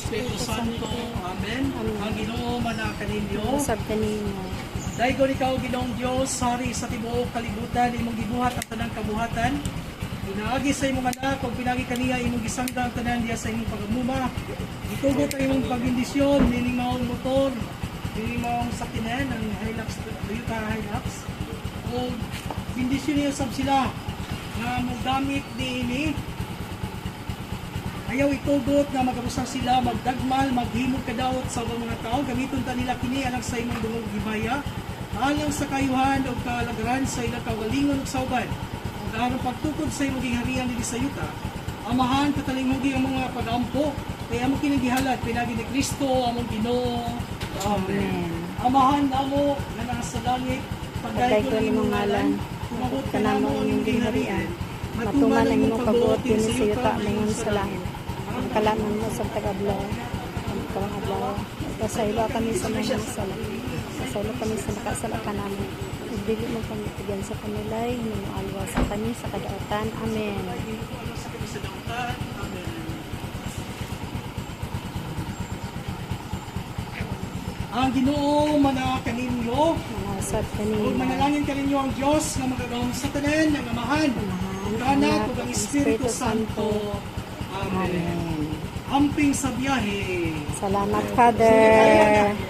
Espiritu Santo. Amen. Ang Ginoo mana kaninyo. Usab kanimo. Daygon ikaw Ginoong Dios, hari sa tibuok kalibutan, imong gibuhat ang tanang kabuhatan. Pinaagi sa imong anak, kung pinagi kaniya imong gisangga ang tanan diya sa imong pagamuma. Itugot ang imong pagbindisyon, nining maong motor, nining maong sakinan, ang Hilux, Toyota Hilux. O bindisyon niyo sab sila nga mogamit ni ayaw itugot nga magabusa sila, magdagmal, maghimog kadaot sa mga tao. Gamiton ta nila kini alang sa imong dungog gibaya, alang sa kayuhan o kalagaran sa ilang kawalingon ug sauban. Ug aron pagtukod sa imong gingharian dinhi sa yuta, amahan katalinghugi ang mga pag-ampo, kaya amo kini gihalad pinagi ni Kristo among Ginoo. Amen. Amahan namo nga nasa langit, pagdaygon ang imong ngalan, tumabot ka namo ang imong gingharian. Matuman ang imong pagbuot din sa yuta mingon sa langit. Ang kalaman mo sa tagablaw. Ang kawang pasaylo kami sa mga sala. Pasaylo kami sa nakasala ka namin. Dili mo kami tigyan sa kanilay, alwa sa kami sa kadaotan. Amen. Ang Ginoo mana kaninyo. Manasad Ug kanimo. manalangin kaninyo ang Dios nga magagawang sa tanan ng Amahan, ang Anak ug ang Espiritu Santo. Amen. Amen. Amping sa biyahe. Salamat, Father.